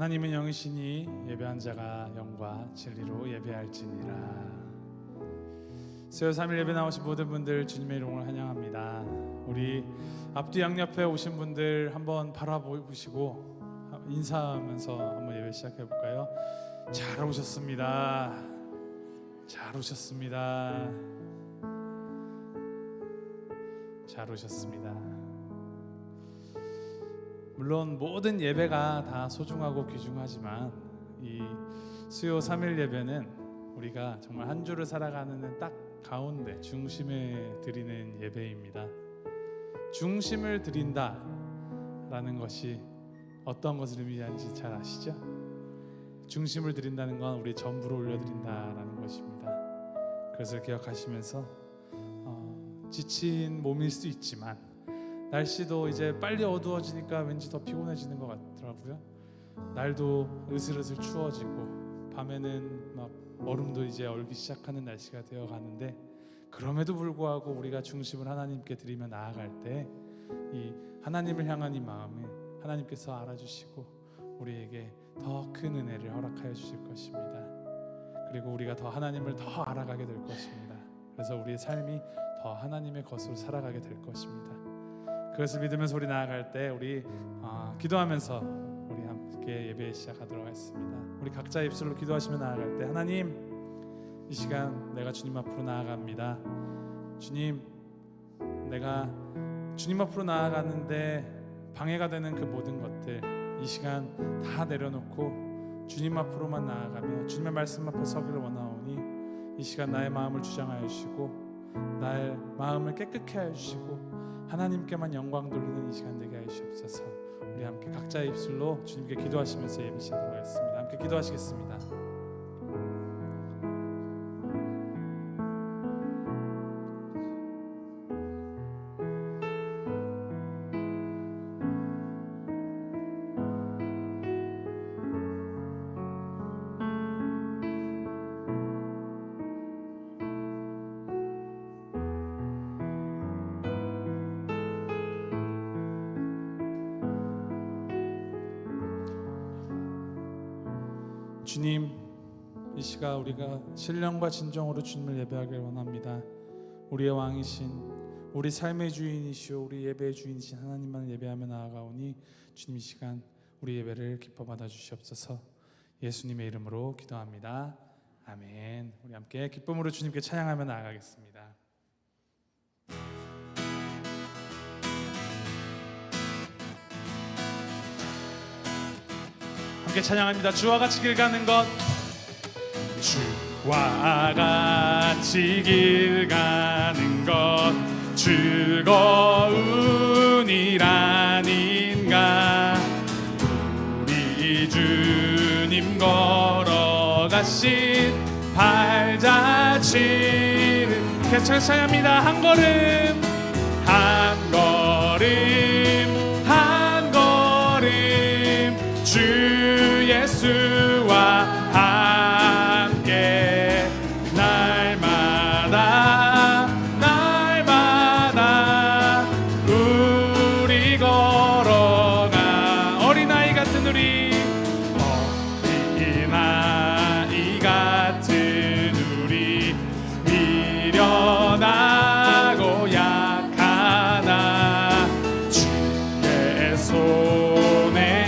하나님은 영이시니 예배한 자가 영과 진리로 예배할지니라. 수요 3일 예배 나오신 모든 분들 주님의 이름을 환영합니다. 우리 앞뒤 양옆에 오신 분들 한번 바라보시고 인사하면서 한번 예배 시작해 볼까요? 잘 오셨습니다. 잘 오셨습니다. 잘 오셨습니다. 물론 모든 예배가 다 소중하고 귀중하지만 이 수요 3일 예배는 우리가 정말 한 주를 살아가는 딱 가운데 중심에 드리는 예배입니다. 중심을 드린다라는 것이 어떤 것을 의미하는지 잘 아시죠? 중심을 드린다는 건 우리 전부를 올려드린다라는 것입니다. 그것을 기억하시면서 지친 몸일 수 있지만 날씨도 이제 빨리 어두워지니까 왠지 더 피곤해지는 것 같더라고요. 날도 으슬으슬 추워지고 밤에는 막 얼음도 이제 얼기 시작하는 날씨가 되어 가는데, 그럼에도 불구하고 우리가 중심을 하나님께 드리며 나아갈 때 이 하나님을 향한 이 마음을 하나님께서 알아주시고 우리에게 더 큰 은혜를 허락하여 주실 것입니다. 그리고 우리가 더 하나님을 더 알아가게 될 것입니다. 그래서 우리의 삶이 더 하나님의 것으로 살아가게 될 것입니다. 그것을 믿으면서 우리 나아갈 때 우리 기도하면서 우리 함께 예배 시작하도록 하겠습니다. 우리 각자 입술로 기도하시며 나아갈 때, 하나님, 이 시간 내가 주님 앞으로 나아갑니다. 주님, 내가 주님 앞으로 나아가는데 방해가 되는 그 모든 것들 이 시간 다 내려놓고 주님 앞으로만 나아가며 주님의 말씀 앞에 서기를 원하오니 이 시간 나의 마음을 주장하여 주시고 나의 마음을 깨끗게 하여 주시고 하나님께만 영광 돌리는 이 시간 되게 하시옵소서. 우리 함께 각자의 입술로 주님께 기도하시면서 예배 시작하도록 하겠습니다. 함께 기도하시겠습니다. 주님, 이 시간 우리가 신령과 진정으로 주님을 예배하길 원합니다. 우리의 왕이신, 우리 삶의 주인이시오, 우리 예배의 주인이신 하나님만을 예배하며 나아가오니 주님, 이 시간 우리 예배를 기뻐 받아 주시옵소서. 예수님의 이름으로 기도합니다. 아멘. 우리 함께 기쁨으로 주님께 찬양하며 나아가겠습니다. 함께 찬양합니다. 주와 같이 길 가는 것, 주와 같이 길 가는 것 즐거운 일 아닌가. 우리 주님 걸어가신 발자취를 계속 찬양합니다. 한 걸음 한 걸음 한 걸음 주 예수와 함께 날마다 날마다 우리 걸어가. 어린아이 같은 우리, 어린아이 같은 우리, 미련하고 약하나 주의 손에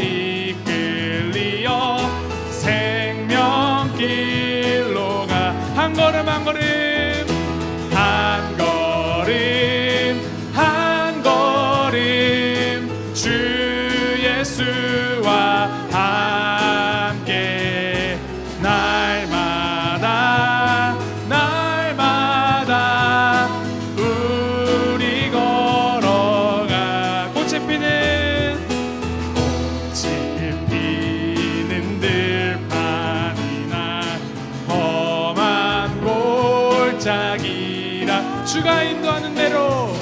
생명길로 가. 한 걸음 한 걸음 한 걸음 한 걸음 주 예수와 함께 날마다 날마다 우리 걸어가. 꽃이 피는 골짜기라 주가 인도하는 대로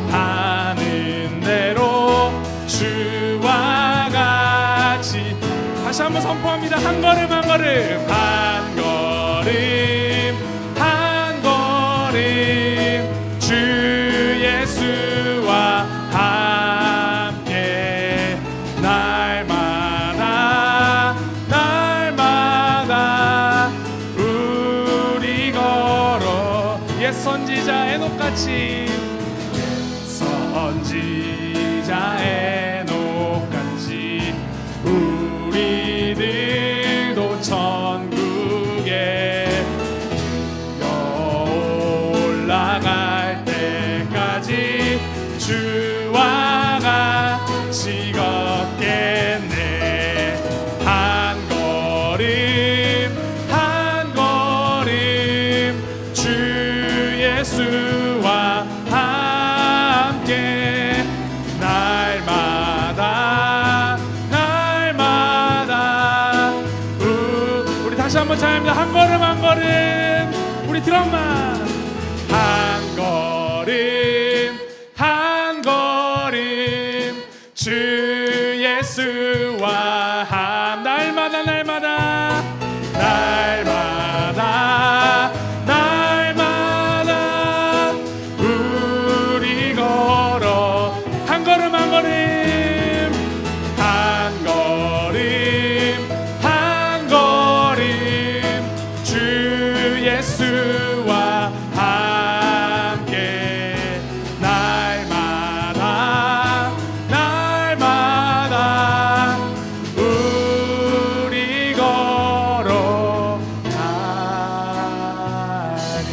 하는 대로 주와 같이. 다시 한번 선포합니다. 한 걸음 한 걸음 한 걸음 한 걸음 주 예수와 함께 나 하신 선지자의 녹같이 우리들도 천국에 올라갈 때까지 주와 같이 걷겠네. 한 걸음 한 걸음 주 예수와 함께 날마다 날마다 우리 다시 한번 찬양합니다. 한 걸음 한 걸음 우리 드럼만 한 걸음 한 걸음 주 예수와 함 날마다 날마다 날마다 날마다 우리 걸어 한 걸음 한 걸음 한 걸음 한 걸음 주 예수와 함께 날마다 날마다 우리 걸어 가리.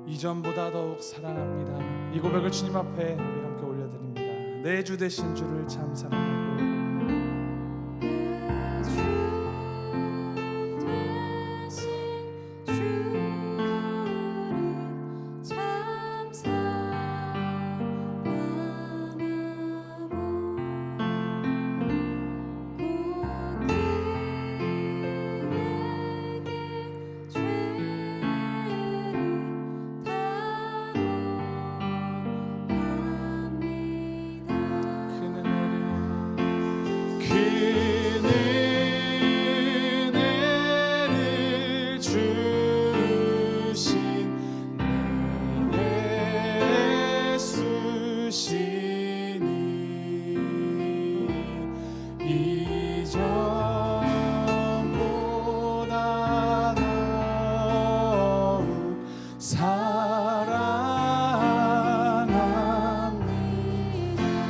이전보다 더욱 사랑합니다. 이 고백을 주님 앞에 우리 함께 올려드립니다. 내 주 되신 주를 참 사랑하고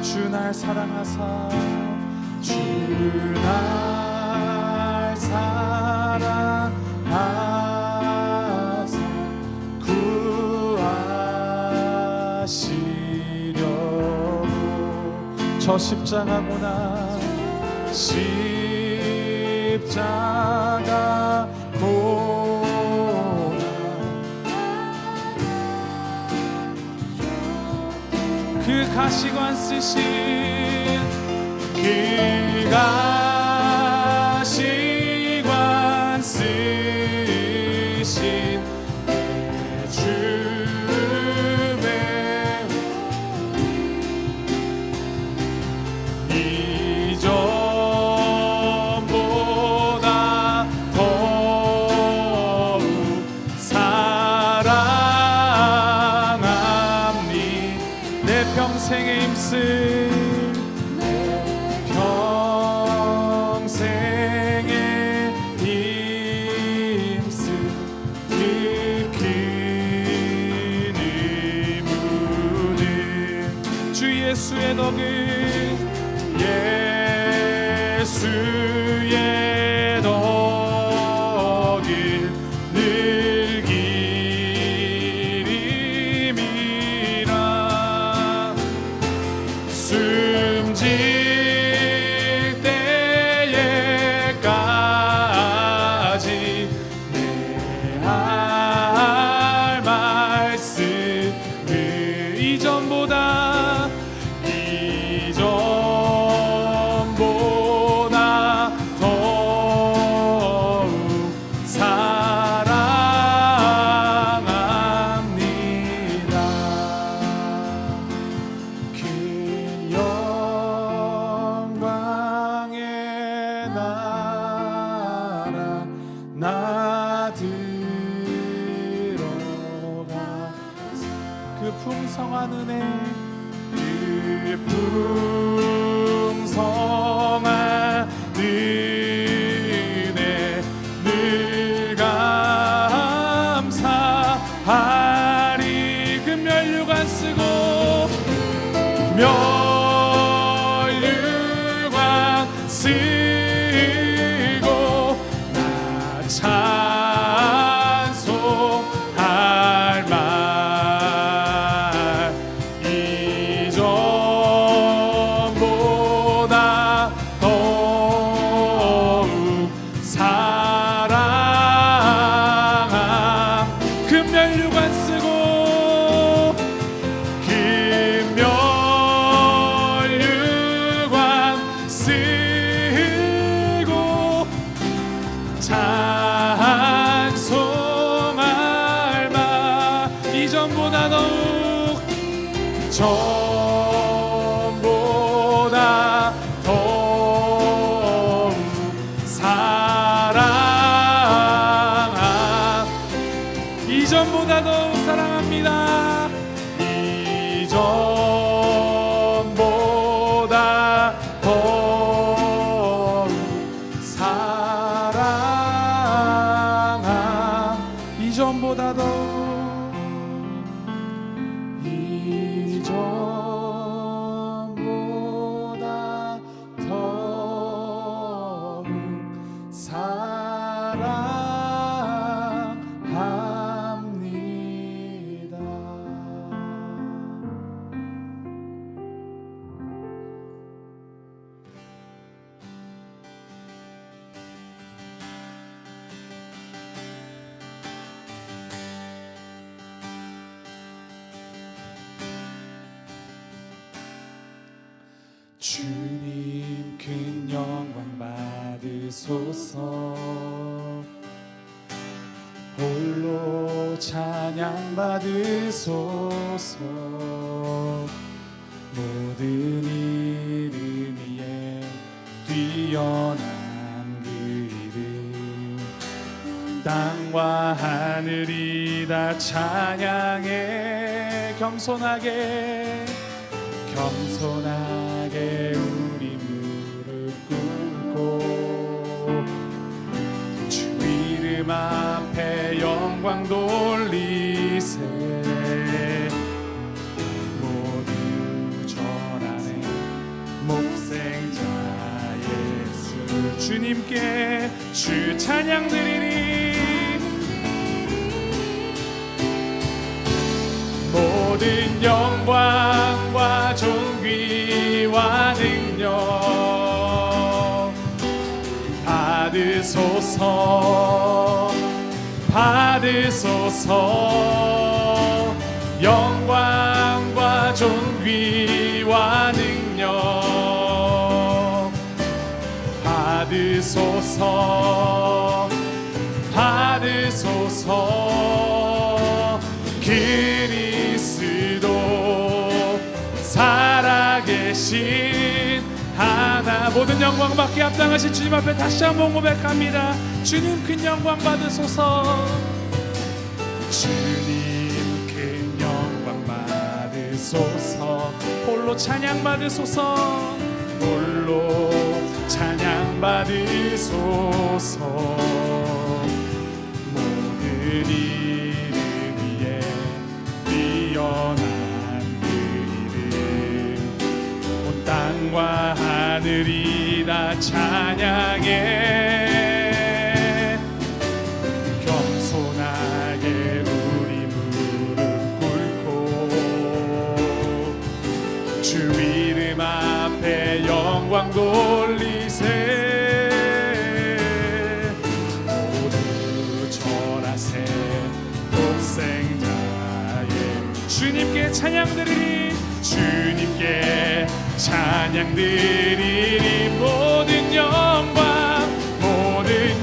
주 날 사랑하사 주 날 사랑하사 구하시려고 저 십자가구나 십자가구나 그 가시관 쓰신 그 가시관 쓰신 내 주의 이전보다 더욱 사랑합니 내 평생에 힘쓸 평생에 힘쓸 그 큰 의무는 주 예수의 덕을 예수의 덕을 늘 기림이라 숨질 때에까지 내 할 말씀을 이전보다 풍성한 은혜 늘 감사하리. 금면류관 쓰고 면류관 쓰고 나 찬송할 말 이전보다 더욱 사랑함. 금면류관 쓰고 금면류관 쓰고 찬송할 마. 이전보다 더욱 전보다 더욱 사랑함. 이전보다 더욱 사랑합니다. 이전보다 더욱 사랑함. 이전보다 더욱 이전보다 더욱 사랑합니다. 주님 큰 영광 받으소서. 홀로 찬양 받으소서. 모든 이름 위에 뛰어난 그 이름 땅과 하늘이 다 찬양해. 겸손하게 우리 무릎 꿇고 주 이름 앞에 영광 돌리세. 모두 전하네 목생자 예수. 주님께 주 찬양 드리리. 모든 영광과 존귀와 능력 받으소서. 받으소서. 영광과 존귀와 능력 받으소서. 받으소서. 그리스도 살아계신 하나. 모든 영광 받기 합당하신 주님 앞에 다시 한번 고백합니다. 주님 큰 영광 받으소서. 주님 큰 영광 받으소서. 홀로 찬양 받으소서. 홀로 찬양 받으소서. 모든 이름 위에 뛰어난 그 이름 온 땅과 하늘이 다 찬양해. 겸손하게 우리 무릎 꿇고 주 이름 앞에 영광 돌리세. 모두 절하세 독생자의 주님께 찬양 드리리. 주님께 찬양 드리리. 모든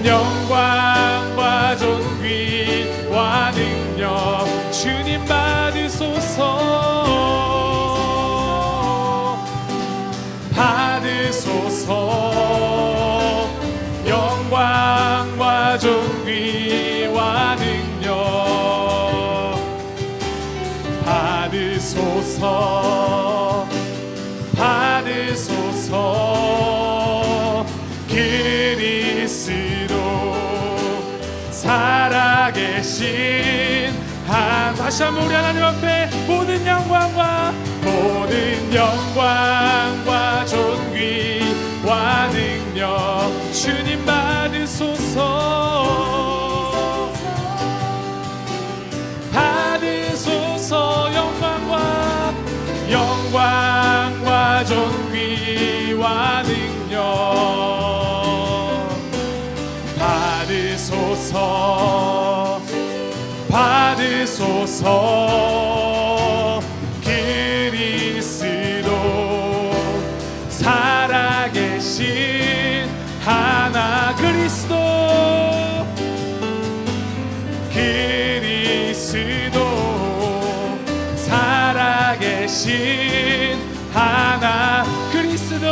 영광과 존귀와 능력 주님 받으소서. 받으소서. 영광과 존귀와 능력 받으소서. 다시 한번 우리 하나님 앞에 모든 영광과 존귀와 능력 주님 받으소서. 영광과 존귀와 능력 받으소서. 그리스도 살아계신 하나 그리스도 살아계신 하나 그리스도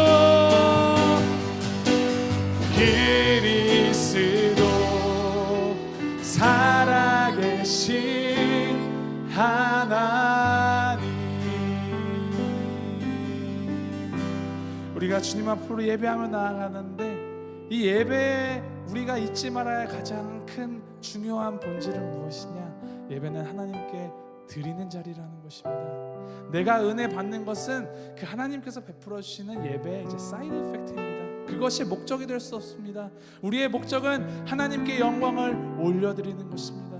살아계신 하나님. 우리가 주님 앞으로 예배하며 나아가는데 이 예배에 우리가 잊지 말아야 할 가장 큰 중요한 본질은 무엇이냐? 예배는 하나님께 드리는 자리라는 것입니다. 내가 은혜 받는 것은 그 하나님께서 베풀어 주시는 예배의 이제 사이드 이펙트입니다. 그것이 목적이 될 수 없습니다. 우리의 목적은 하나님께 영광을 올려드리는 것입니다.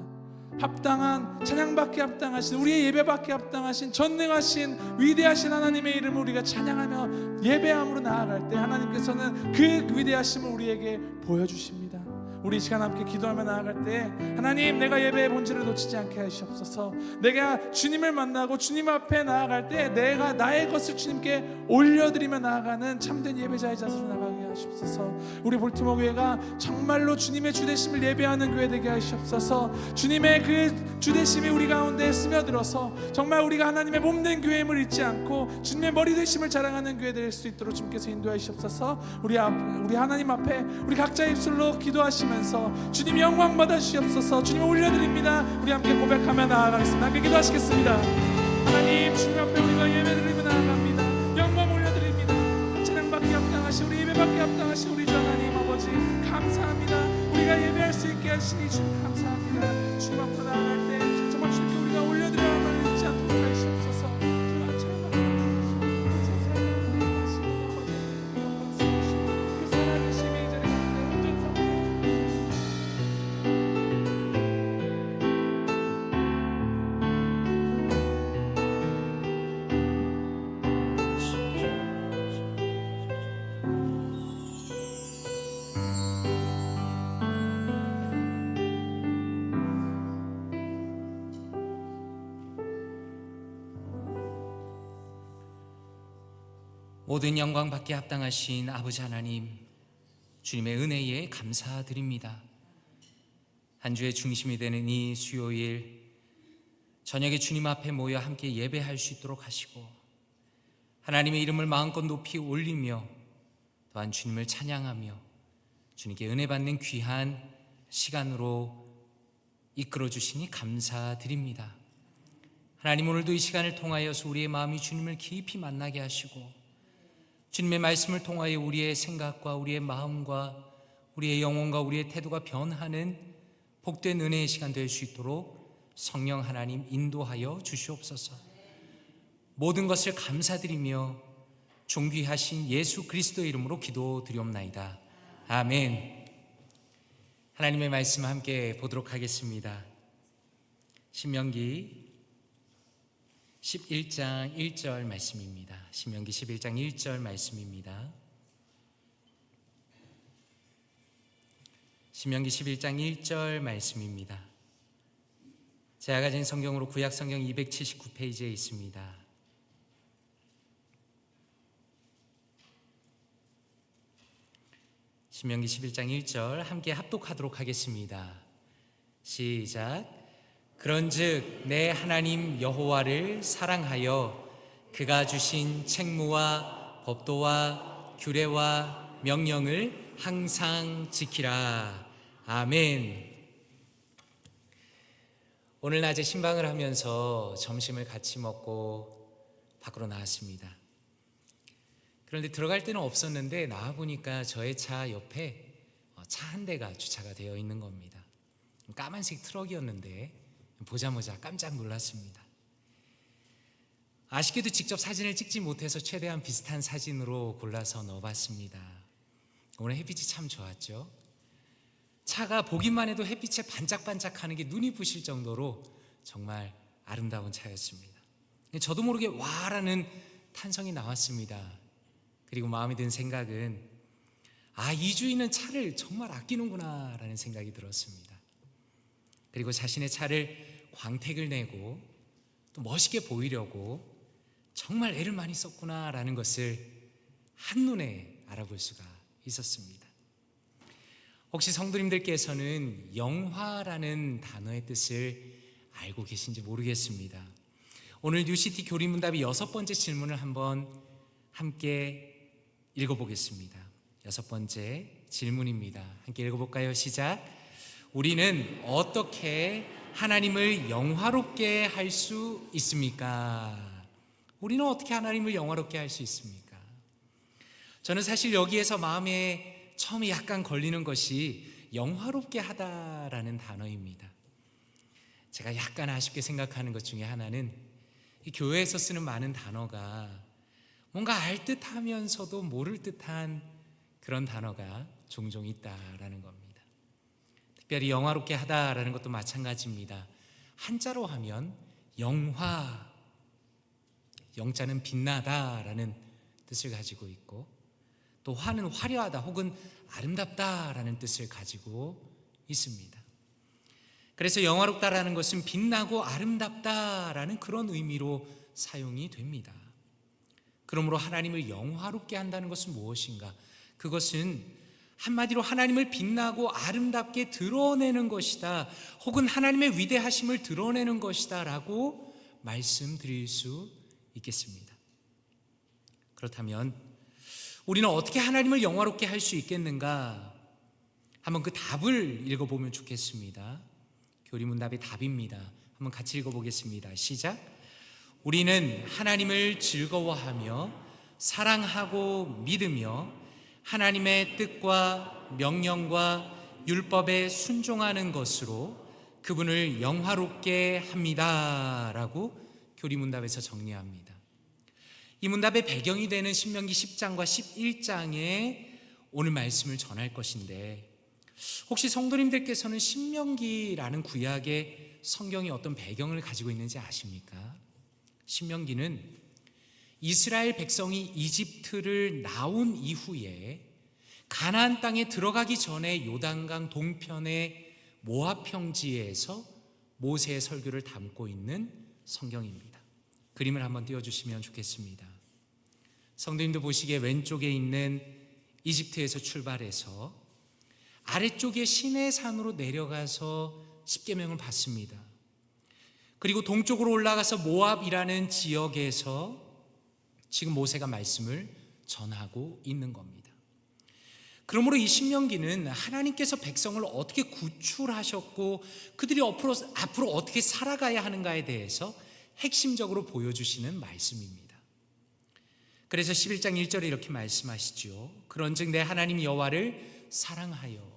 합당한 찬양받기 합당하신 우리의 예배받기 합당하신 전능하신 위대하신 하나님의 이름을 우리가 찬양하며 예배함으로 나아갈 때 하나님께서는 그 위대하심을 우리에게 보여주십니다. 우리 이 시간 함께 기도하며 나아갈 때 하나님, 내가 예배의 본질을 놓치지 않게 하시옵소서. 내가 주님을 만나고 주님 앞에 나아갈 때 내가 나의 것을 주님께 올려드리며 나아가는 참된 예배자의 자세로 나가게 하시옵소서. 우리 볼티모어 교회가 정말로 주님의 주되심을 예배하는 교회 되게 하시옵소서. 주님의 그 주되심이 우리 가운데 스며들어서 정말 우리가 하나님의 몸된 교회임을 잊지 않고 주님의 머리 되심을 자랑하는 교회 될 수 있도록 주님께서 인도하시옵소서. 우리 하나님 앞에 우리 각자 입술로 기도하시면서 주님 영광 받아 주시옵소서. 주님 올려드립니다. 우리 함께 고백하며 나아가겠습니다. 함께 기도하시겠습니다. 하나님, 주님 앞에 우리가 예배드리며 나아갑니다. 영광 올려드립니다. 찬양받기 합당하신 우리 예배받기 합당하신 우리 주 하나님 아버지 감사합니다. 우리가 예배할 수 있게 하시니 주님 감사합니다. 주님 앞으로 나아갈 때 정말 주님께 우리가 올려드려야 할 말을 잊지 않도록 하시옵소서. 모든 영광 받기에 합당하신 아버지 하나님, 주님의 은혜에 감사드립니다. 한 주의 중심이 되는 이 수요일 저녁에 주님 앞에 모여 함께 예배할 수 있도록 하시고 하나님의 이름을 마음껏 높이 올리며 또한 주님을 찬양하며 주님께 은혜 받는 귀한 시간으로 이끌어 주시니 감사드립니다. 하나님, 오늘도 이 시간을 통하여서 우리의 마음이 주님을 깊이 만나게 하시고 주님의 말씀을 통하여 우리의 생각과 우리의 마음과 우리의 영혼과 우리의 태도가 변하는 복된 은혜의 시간 될 수 있도록 성령 하나님 인도하여 주시옵소서. 모든 것을 감사드리며 존귀하신 예수 그리스도의 이름으로 기도드리옵나이다. 아멘. 하나님의 말씀 함께 보도록 하겠습니다. 신명기 11장 1절 말씀입니다. 신명기 11장 1절 말씀입니다. 신명기 11장 1절 말씀입니다. 제가 가진 성경으로 구약 성경 279페이지에 있습니다. 신명기 11장 1절 함께 합독하도록 하겠습니다. 시작. 그런즉 내 하나님 여호와를 사랑하여 그가 주신 책무와 법도와 규례와 명령을 항상 지키라. 아멘. 오늘 낮에 신방을 하면서 점심을 같이 먹고 밖으로 나왔습니다. 그런데 들어갈 데는 없었는데 나와보니까 저의 차 옆에 차 한 대가 주차가 되어 있는 겁니다. 까만색 트럭이었는데 보자마자 깜짝 놀랐습니다. 아쉽게도 직접 사진을 찍지 못해서 최대한 비슷한 사진으로 골라서 넣어봤습니다. 오늘 햇빛이 참 좋았죠. 차가 보기만 해도 햇빛에 반짝반짝하는 게 눈이 부실 정도로 정말 아름다운 차였습니다. 저도 모르게 와라는 탄성이 나왔습니다. 그리고 마음에 든 생각은 이 주인은 차를 정말 아끼는구나 라는 생각이 들었습니다. 그리고 자신의 차를 광택을 내고 또 멋있게 보이려고 정말 애를 많이 썼구나 라는 것을 한눈에 알아볼 수가 있었습니다. 혹시 성도님들께서는 영화라는 단어의 뜻을 알고 계신지 모르겠습니다. 오늘 뉴시티 교리문답이 6번째 질문을 한번 함께 읽어보겠습니다. 6번째 질문입니다. 함께 읽어볼까요? 시작. 우리는 어떻게 하나님을 영화롭게 할 수 있습니까? 우리는 어떻게 하나님을 영화롭게 할 수 있습니까? 저는 사실 여기에서 마음에 처음에 약간 걸리는 것이 영화롭게 하다라는 단어입니다. 제가 약간 아쉽게 생각하는 것 중에 하나는 이 교회에서 쓰는 많은 단어가 뭔가 알듯하면서도 모를 듯한 그런 단어가 종종 있다라는 겁니다. 특별히 영화롭게 하다라는 것도 마찬가지입니다. 한자로 하면 영화, 영자는 빛나다라는 뜻을 가지고 있고 또 화는 화려하다 혹은 아름답다라는 뜻을 가지고 있습니다. 그래서 영화롭다라는 것은 빛나고 아름답다라는 그런 의미로 사용이 됩니다. 그러므로 하나님을 영화롭게 한다는 것은 무엇인가? 그것은 한마디로 하나님을 빛나고 아름답게 드러내는 것이다, 혹은 하나님의 위대하심을 드러내는 것이다 라고 말씀드릴 수 있겠습니다. 그렇다면 우리는 어떻게 하나님을 영화롭게 할 수 있겠는가? 한번 그 답을 읽어보면 좋겠습니다. 교리문답의 답입니다. 한번 같이 읽어보겠습니다. 시작. 우리는 하나님을 즐거워하며 사랑하고 믿으며 하나님의 뜻과 명령과 율법에 순종하는 것으로 그분을 영화롭게 합니다 라고 교리문답에서 정리합니다. 이 문답의 배경이 되는 신명기 10장과 11장에 오늘 말씀을 전할 것인데, 혹시 성도님들께서는 신명기라는 구약의 성경이 어떤 배경을 가지고 있는지 아십니까? 신명기는 이스라엘 백성이 이집트를 나온 이후에 가나안 땅에 들어가기 전에 요단강 동편의 모압 평지에서 모세의 설교를 담고 있는 성경입니다. 그림을 한번 띄워주시면 좋겠습니다. 성도님도 보시기에 왼쪽에 있는 이집트에서 출발해서 아래쪽에 시내산으로 내려가서 십계명을 받습니다. 그리고 동쪽으로 올라가서 모압이라는 지역에서 지금 모세가 말씀을 전하고 있는 겁니다. 그러므로 이 신명기는 하나님께서 백성을 어떻게 구출하셨고 그들이 앞으로 어떻게 살아가야 하는가에 대해서 핵심적으로 보여주시는 말씀입니다. 그래서 11장 1절에 이렇게 말씀하시죠. 그런즉 내 하나님 여호와를 사랑하여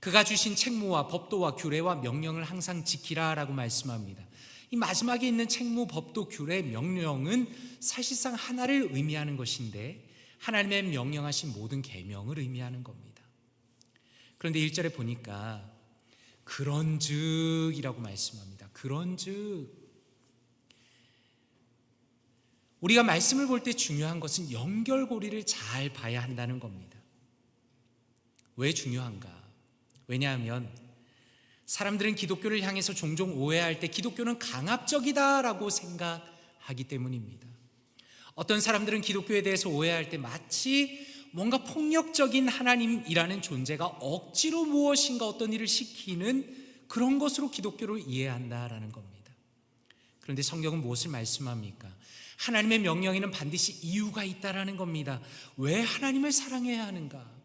그가 주신 책무와 법도와 규례와 명령을 항상 지키라 라고 말씀합니다. 이 마지막에 있는 책무, 법도, 규례, 명령은 사실상 하나를 의미하는 것인데 하나님의 명령하신 모든 계명을 의미하는 겁니다. 그런데 1절에 보니까 그런즉이라고 말씀합니다. 그런즉, 우리가 말씀을 볼 때 중요한 것은 연결고리를 잘 봐야 한다는 겁니다. 왜 중요한가? 왜냐하면 사람들은 기독교를 향해서 종종 오해할 때 기독교는 강압적이다라고 생각하기 때문입니다. 어떤 사람들은 기독교에 대해서 오해할 때 마치 뭔가 폭력적인 하나님이라는 존재가 억지로 무엇인가 어떤 일을 시키는 그런 것으로 기독교를 이해한다라는 겁니다. 그런데 성경은 무엇을 말씀합니까? 하나님의 명령에는 반드시 이유가 있다라는 겁니다. 왜 하나님을 사랑해야 하는가?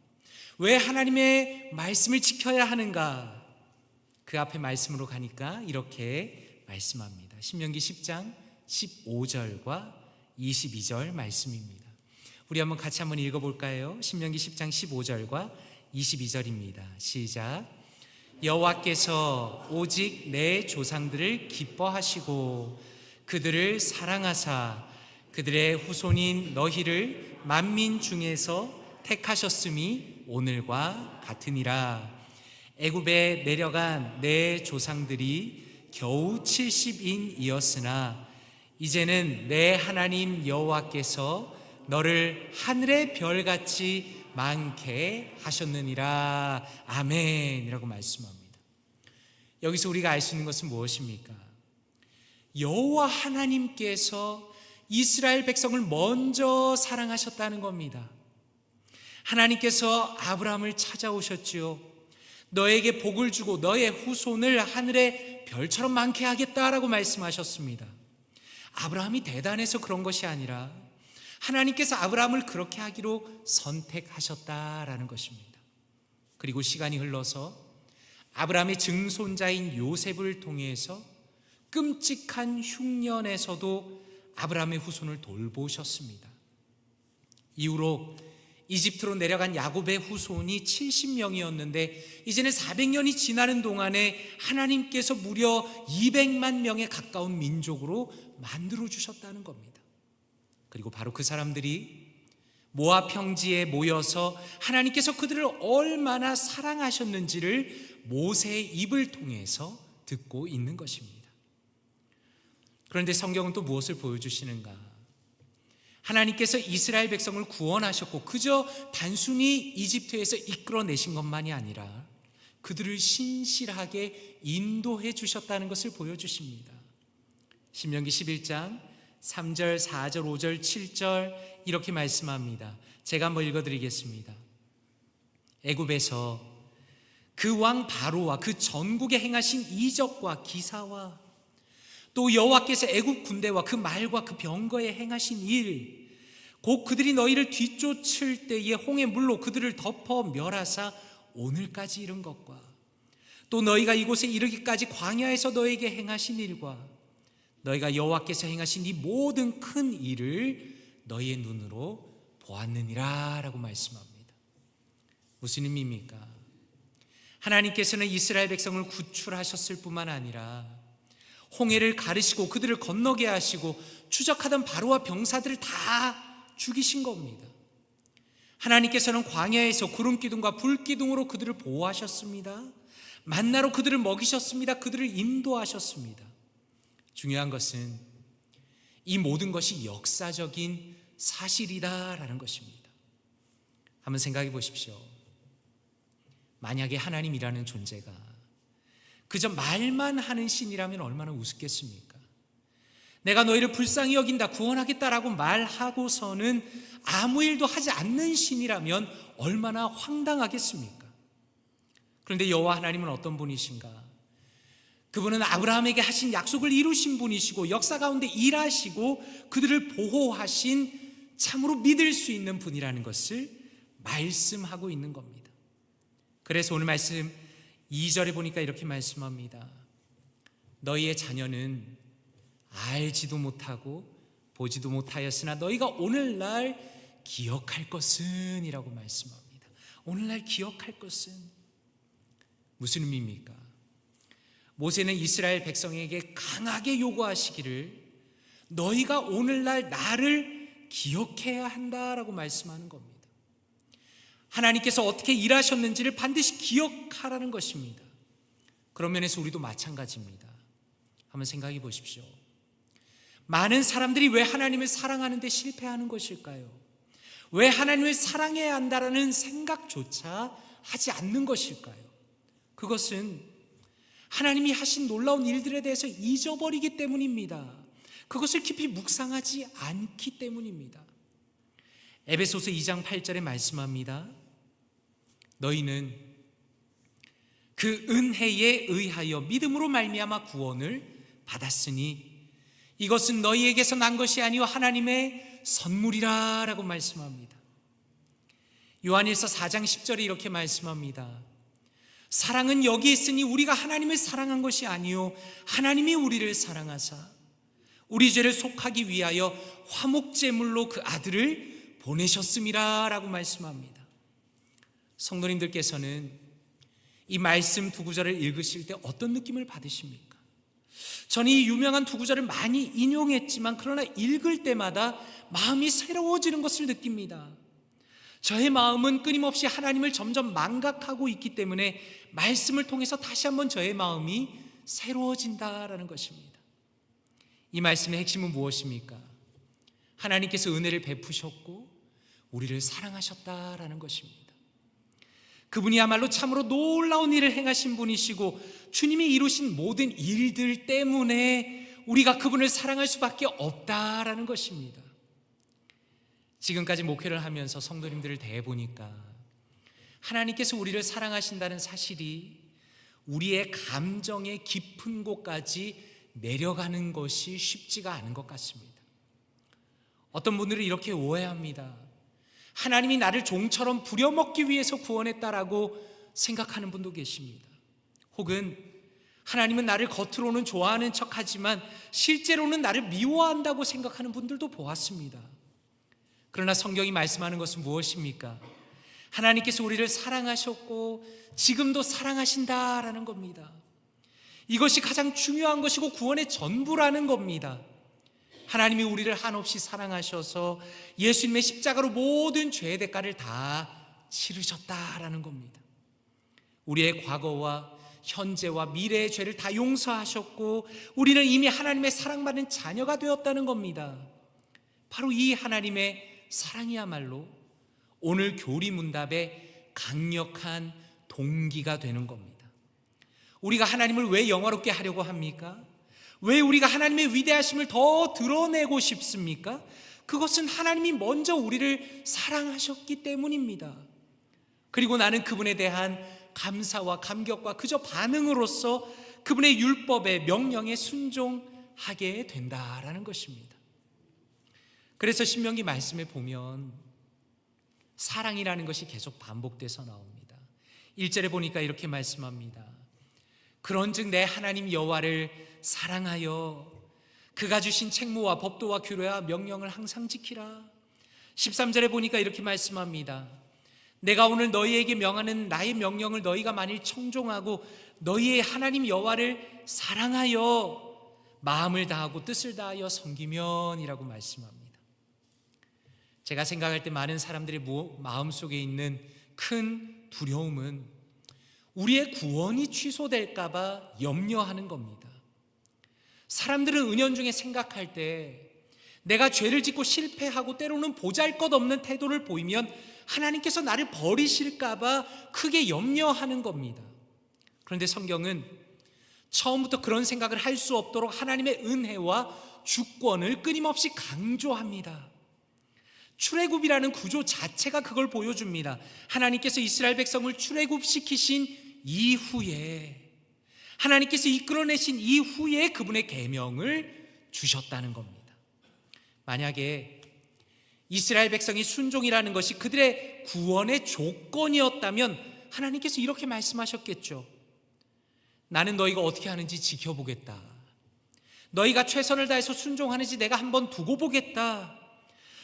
왜 하나님의 말씀을 지켜야 하는가? 그 앞에 말씀으로 가니까 이렇게 말씀합니다. 신명기 10장 15절과 22절 말씀입니다. 우리 한번 같이 읽어볼까요? 신명기 10장 15절과 22절입니다. 시작. 여호와께서 오직 내 조상들을 기뻐하시고 그들을 사랑하사 그들의 후손인 너희를 만민 중에서 택하셨음이 오늘과 같으니라. 애굽에 내려간 내 조상들이 겨우 70인이었으나 이제는 내 하나님 여호와께서 너를 하늘의 별같이 많게 하셨느니라. 아멘이라고 말씀합니다. 여기서 우리가 알 수 있는 것은 무엇입니까? 여호와 하나님께서 이스라엘 백성을 먼저 사랑하셨다는 겁니다. 하나님께서 아브라함을 찾아오셨지요. 너에게 복을 주고 너의 후손을 하늘의 별처럼 많게 하겠다라고 말씀하셨습니다. 아브라함이 대단해서 그런 것이 아니라 하나님께서 아브라함을 그렇게 하기로 선택하셨다라는 것입니다. 그리고 시간이 흘러서 아브라함의 증손자인 요셉을 통해서 끔찍한 흉년에서도 아브라함의 후손을 돌보셨습니다. 이후로 이집트로 내려간 야곱의 후손이 70명이었는데 이제는 400년이 지나는 동안에 하나님께서 무려 200만 명에 가까운 민족으로 만들어 주셨다는 겁니다. 그리고 바로 그 사람들이 모압 평지에 모여서 하나님께서 그들을 얼마나 사랑하셨는지를 모세의 입을 통해서 듣고 있는 것입니다. 그런데 성경은 또 무엇을 보여주시는가? 하나님께서 이스라엘 백성을 구원하셨고 그저 단순히 이집트에서 이끌어내신 것만이 아니라 그들을 신실하게 인도해 주셨다는 것을 보여주십니다. 신명기 11장 3절, 4절, 5절, 7절 이렇게 말씀합니다. 제가 한번 읽어드리겠습니다. 애굽에서 그 왕 바로와 그 전국에 행하신 이적과 기사와 또 여호와께서 애굽 군대와 그 말과 그 병거에 행하신 일, 곧 그들이 너희를 뒤쫓을 때에 홍해 물로 그들을 덮어 멸하사 오늘까지 이른 것과 또 너희가 이곳에 이르기까지 광야에서 너에게 행하신 일과 너희가 여호와께서 행하신 이 모든 큰 일을 너희의 눈으로 보았느니라 라고 말씀합니다. 무슨 의미입니까? 하나님께서는 이스라엘 백성을 구출하셨을 뿐만 아니라 홍해를 가르시고 그들을 건너게 하시고 추적하던 바로와 병사들을 다 죽이신 겁니다. 하나님께서는 광야에서 구름 기둥과 불 기둥으로 그들을 보호하셨습니다. 만나로 그들을 먹이셨습니다. 그들을 인도하셨습니다. 중요한 것은 이 모든 것이 역사적인 사실이다라는 것입니다. 한번 생각해 보십시오. 만약에 하나님이라는 존재가 그저 말만 하는 신이라면 얼마나 우습겠습니까? 내가 너희를 불쌍히 여긴다, 구원하겠다라고 말하고서는 아무 일도 하지 않는 신이라면 얼마나 황당하겠습니까? 그런데 여호와 하나님은 어떤 분이신가? 그분은 아브라함에게 하신 약속을 이루신 분이시고 역사 가운데 일하시고 그들을 보호하신 참으로 믿을 수 있는 분이라는 것을 말씀하고 있는 겁니다. 그래서 오늘 말씀 2절에 보니까 이렇게 말씀합니다. 너희의 자녀는 알지도 못하고 보지도 못하였으나 너희가 오늘날 기억할 것은 이라고 말씀합니다. 오늘날 기억할 것은 무슨 의미입니까? 모세는 이스라엘 백성에게 강하게 요구하시기를 너희가 오늘날 나를 기억해야 한다라고 말씀하는 겁니다. 하나님께서 어떻게 일하셨는지를 반드시 기억하라는 것입니다. 그런 면에서 우리도 마찬가지입니다. 한번 생각해 보십시오. 많은 사람들이 왜 하나님을 사랑하는데 실패하는 것일까요? 왜 하나님을 사랑해야 한다라는 생각조차 하지 않는 것일까요? 그것은 하나님이 하신 놀라운 일들에 대해서 잊어버리기 때문입니다. 그것을 깊이 묵상하지 않기 때문입니다. 에베소서 2장 8절에 말씀합니다. 너희는 그 은혜에 의하여 믿음으로 말미암아 구원을 받았으니 이것은 너희에게서 난 것이 아니요 하나님의 선물이라 라고 말씀합니다. 요한일서 4장 10절에 이렇게 말씀합니다. 사랑은 여기 있으니 우리가 하나님을 사랑한 것이 아니요 하나님이 우리를 사랑하사 우리 죄를 속하기 위하여 화목제물로 그 아들을 보내셨음이라 라고 말씀합니다. 성도님들께서는 이 말씀 두 구절을 읽으실 때 어떤 느낌을 받으십니까? 저는 이 유명한 두 구절을 많이 인용했지만 그러나 읽을 때마다 마음이 새로워지는 것을 느낍니다. 저의 마음은 끊임없이 하나님을 점점 망각하고 있기 때문에 말씀을 통해서 다시 한번 저의 마음이 새로워진다라는 것입니다. 이 말씀의 핵심은 무엇입니까? 하나님께서 은혜를 베푸셨고 우리를 사랑하셨다라는 것입니다. 그분이야말로 참으로 놀라운 일을 행하신 분이시고 주님이 이루신 모든 일들 때문에 우리가 그분을 사랑할 수밖에 없다라는 것입니다. 지금까지 목회를 하면서 성도님들을 대해보니까 하나님께서 우리를 사랑하신다는 사실이 우리의 감정의 깊은 곳까지 내려가는 것이 쉽지가 않은 것 같습니다. 어떤 분들은 이렇게 오해합니다. 하나님이 나를 종처럼 부려먹기 위해서 구원했다라고 생각하는 분도 계십니다. 혹은 하나님은 나를 겉으로는 좋아하는 척하지만 실제로는 나를 미워한다고 생각하는 분들도 보았습니다. 그러나 성경이 말씀하는 것은 무엇입니까? 하나님께서 우리를 사랑하셨고 지금도 사랑하신다라는 겁니다. 이것이 가장 중요한 것이고 구원의 전부라는 겁니다. 하나님이 우리를 한없이 사랑하셔서 예수님의 십자가로 모든 죄의 대가를 다 치르셨다라는 겁니다. 우리의 과거와 현재와 미래의 죄를 다 용서하셨고 우리는 이미 하나님의 사랑받는 자녀가 되었다는 겁니다. 바로 이 하나님의 사랑이야말로 오늘 교리문답의 강력한 동기가 되는 겁니다. 우리가 하나님을 왜 영화롭게 하려고 합니까? 왜 우리가 하나님의 위대하심을 더 드러내고 싶습니까? 그것은 하나님이 먼저 우리를 사랑하셨기 때문입니다. 그리고 나는 그분에 대한 감사와 감격과 그저 반응으로써 그분의 율법에 명령에 순종하게 된다라는 것입니다. 그래서 신명기 말씀에 보면 사랑이라는 것이 계속 반복돼서 나옵니다. 1절에 보니까 이렇게 말씀합니다. 그런즉 내 하나님 여호와를 사랑하여 그가 주신 책무와 법도와 규례와 명령을 항상 지키라. 13절에 보니까 이렇게 말씀합니다. 내가 오늘 너희에게 명하는 나의 명령을 너희가 만일 청종하고 너희의 하나님 여호와를 사랑하여 마음을 다하고 뜻을 다하여 섬기면이라고 말씀합니다. 제가 생각할 때 많은 사람들의 마음속에 있는 큰 두려움은 우리의 구원이 취소될까 봐 염려하는 겁니다. 사람들은 은연중에 생각할 때 내가 죄를 짓고 실패하고 때로는 보잘것없는 태도를 보이면 하나님께서 나를 버리실까 봐 크게 염려하는 겁니다. 그런데 성경은 처음부터 그런 생각을 할 수 없도록 하나님의 은혜와 주권을 끊임없이 강조합니다. 출애굽이라는 구조 자체가 그걸 보여줍니다. 하나님께서 이스라엘 백성을 출애굽시키신 이후에 하나님께서 이끌어내신 이후에 그분의 계명을 주셨다는 겁니다. 만약에 이스라엘 백성이 순종이라는 것이 그들의 구원의 조건이었다면 하나님께서 이렇게 말씀하셨겠죠. 나는 너희가 어떻게 하는지 지켜보겠다. 너희가 최선을 다해서 순종하는지 내가 한번 두고 보겠다.